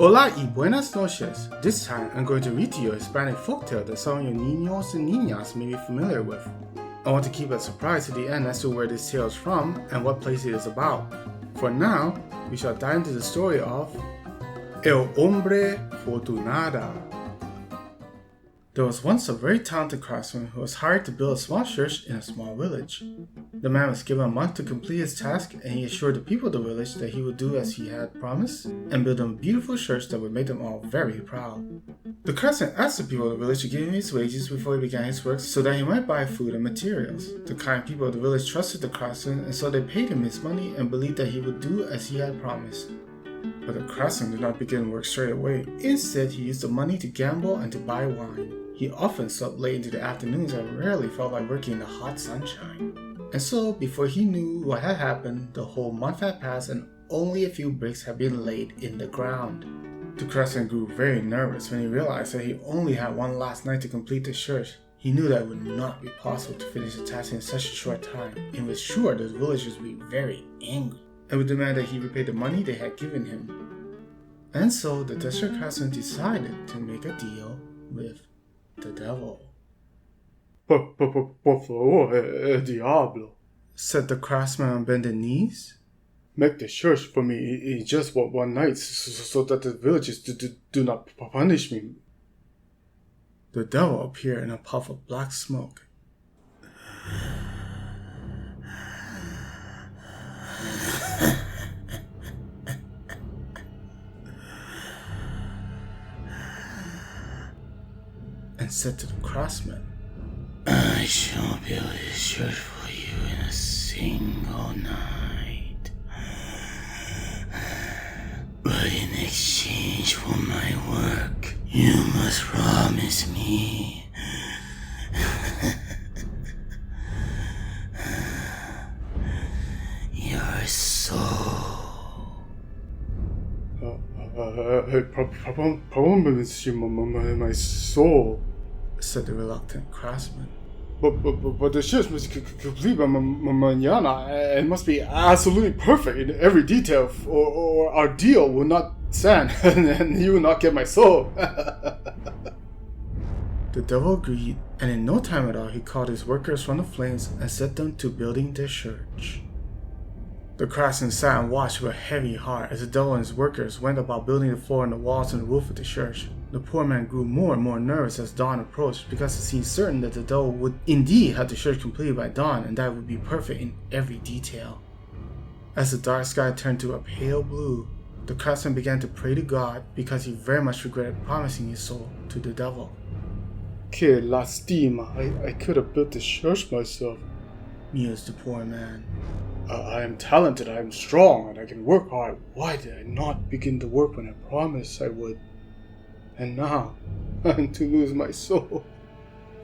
Hola y buenas noches. This time I'm going to read to you a Hispanic folktale that some of your niños and niñas may be familiar with. I want to keep a surprise to the end as to where this tale is from and what place it is about. For now, we shall dive into the story of El Hombre Fortunado. There was once a very talented craftsman who was hired to build a small church in a small village. The man was given a month to complete his task, and he assured the people of the village that he would do as he had promised and build them a beautiful church that would make them all very proud. The craftsman asked the people of the village to give him his wages before he began his work so that he might buy food and materials. The kind people of the village trusted the craftsman, and so they paid him his money and believed that he would do as he had promised. But the craftsman did not begin work straight away. Instead, he used the money to gamble and to buy wine. He often slept late into the afternoons and rarely felt like working in the hot sunshine. And so, before he knew what had happened, the whole month had passed and only a few bricks had been laid in the ground. The craftsman grew very nervous when he realized that he only had one last night to complete the church. He knew that it would not be possible to finish the task in such a short time, and was sure that the villagers would be very angry and would demand that he repay the money they had given him. And so, the desperate craftsman decided to make a deal with the devil. Por favor, diablo, said the craftsman on bended knees. Make the church for me in just one night so that the villagers do not punish me. The devil appeared in a puff of black smoke. And said to the craftsman, I shall build this church for you in a single night. But in exchange for my work, you must promise me your soul. Promise my soul, said the reluctant craftsman. But the church must complete by mañana and must be absolutely perfect in every detail, or our deal will not stand, and you will not get my soul. The devil agreed, and in no time at all he called his workers from the flames and set them to building their church. The craftsman sat and watched with a heavy heart as the devil and his workers went about building the floor and the walls and the roof of the church. The poor man grew more and more nervous as dawn approached because it seemed certain that the devil would indeed have the church completed by dawn and that it would be perfect in every detail. As the dark sky turned to a pale blue, the craftsman began to pray to God because he very much regretted promising his soul to the devil. Que lastima, I could have built the church myself, mused the poor man. I am talented, I am strong, and I can work hard. Why did I not begin the work when I promised I would? And now, I'm to lose my soul.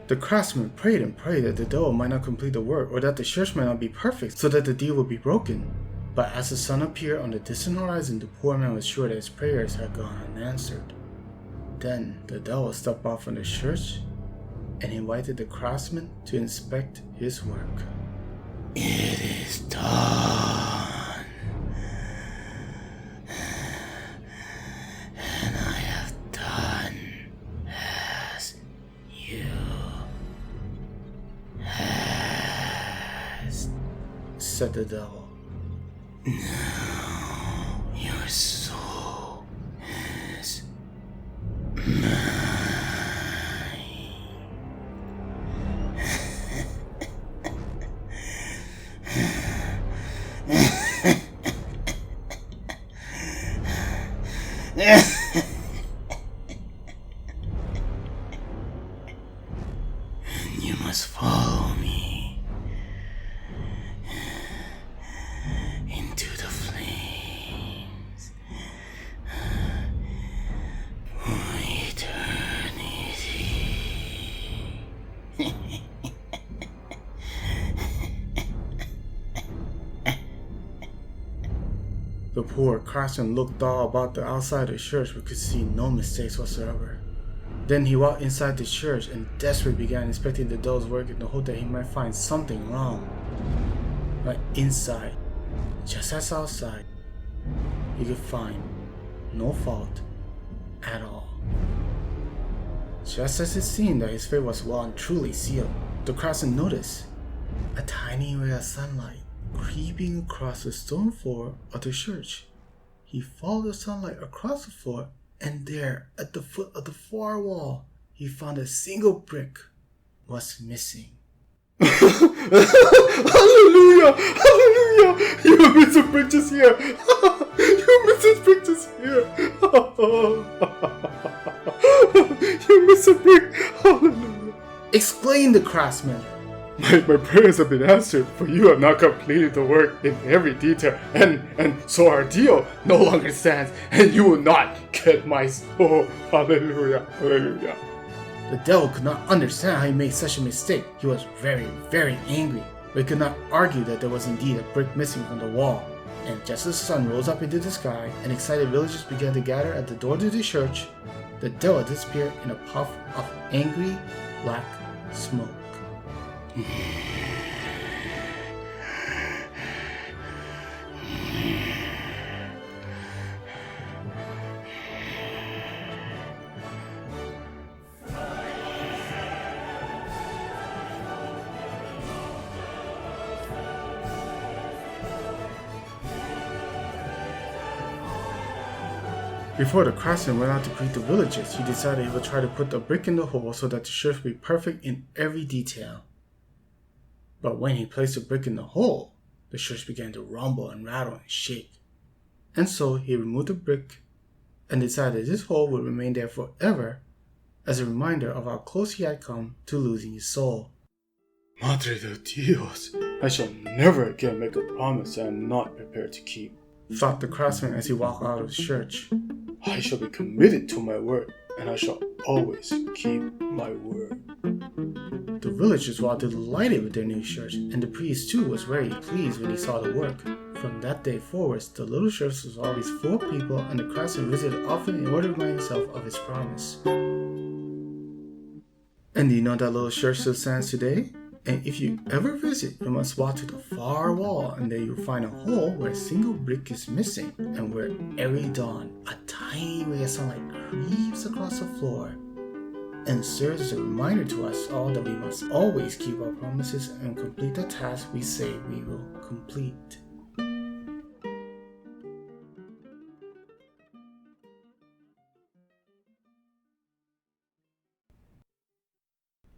The craftsman prayed and prayed that the devil might not complete the work, or that the church might not be perfect, so that the deal would be broken. But as the sun appeared on the distant horizon, the poor man was sure that his prayers had gone unanswered. Then the devil stepped out from the church and invited the craftsman to inspect his work. It is done. And I have done as you asked, said the devil. Now your soul is mine. And you must follow me into the flames for eternity. The poor craftsman looked all about the outside of the church but could see no mistakes whatsoever. Then he walked inside the church and desperately began inspecting the devil's work in the hope that he might find something wrong. But inside, just as outside, he could find no fault at all. Just as it seemed that his fate was well and truly sealed, the craftsman noticed a tiny ray of sunlight creeping across the stone floor of the church. He followed the sunlight across the floor, and there, at the foot of the far wall, he found a single brick was missing. Hallelujah! Hallelujah! You missed a brick just here! You missed a brick just here! You missed a brick! Hallelujah! Exclaimed the craftsman. My prayers have been answered, for you have now completed the work in every detail, and so our deal no longer stands, and you will not get my soul. Hallelujah! Hallelujah! The devil could not understand how he made such a mistake. He was very, very angry, but he could not argue that there was indeed a brick missing from the wall. And just as the sun rose up into the sky and excited villagers began to gather at the door to the church, the devil disappeared in a puff of angry, black smoke. Before the craftsman went out to greet the villagers, he decided he would try to put the brick in the hole so that the church would be perfect in every detail. But when he placed the brick in the hole, the church began to rumble and rattle and shake. And so he removed the brick and decided this hole would remain there forever as a reminder of how close he had come to losing his soul. Madre de Dios, I shall never again make a promise I am not prepared to keep, thought the craftsman as he walked out of the church. I shall be committed to my word, and I shall always keep my word. The villagers were all delighted with their new church, and the priest too was very pleased when he saw the work. From that day forwards, the little church was always full of people, and the craftsman visited often in order to remind himself of his promise. And do you know that little church still stands today? And if you ever visit, you must walk to the far wall, and there you'll find a hole where a single brick is missing, and where every dawn a tiny ray of sunlight creeps across the floor and serves as a reminder to us all that we must always keep our promises and complete the task we say we will complete.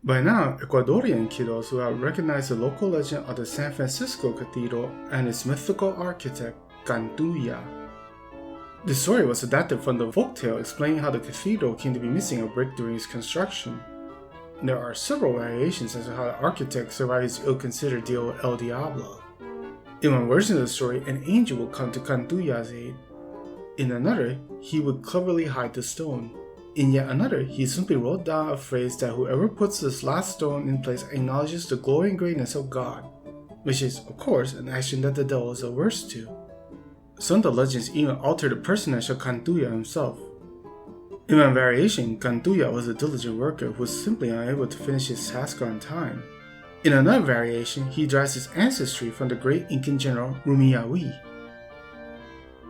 By now, Ecuadorian kiddos will have recognized the local legend of the San Francisco Cathedral and its mythical architect, Cantuña. The story was adapted from the folktale explaining how the cathedral came to be missing a brick during its construction. There are several variations as to how the architect survived his ill-considered deal with El Diablo. In one version of the story, an angel would come to Cantuña's aid. In another, he would cleverly hide the stone. In yet another, he simply wrote down a phrase that whoever puts this last stone in place acknowledges the glory and greatness of God, which is, of course, an action that the devil is averse to. Some of the legends even alter the personage of Cantuña himself. In one variation, Cantuña was a diligent worker who was simply unable to finish his task on time. In another variation, he derives his ancestry from the great Incan general Rumiñahui.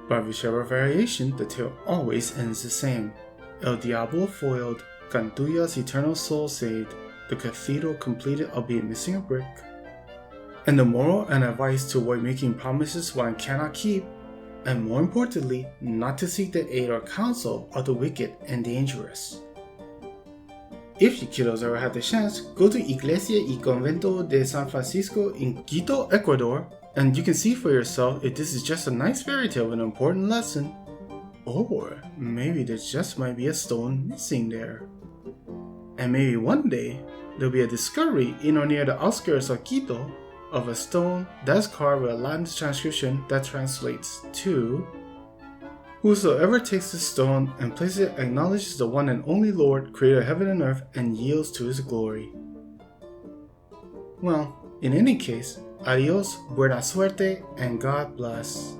By whichever variation, the tale always ends the same. El Diablo foiled, Cantuña's eternal soul saved, the cathedral completed albeit missing a brick. And the moral and advice to avoid making promises one cannot keep, and more importantly, not to seek the aid or counsel of the wicked and dangerous. If you kiddos ever had the chance, go to Iglesia y Convento de San Francisco in Quito, Ecuador, and you can see for yourself if this is just a nice fairy tale with an important lesson. Or maybe there just might be a stone missing there. And maybe one day there'll be a discovery in or near the outskirts of Quito of a stone that's carved with a Latin transcription that translates to "Whosoever takes this stone and places it acknowledges the one and only Lord, creator of heaven and earth, and yields to his glory." Well, in any case, adios, buena suerte, and God bless.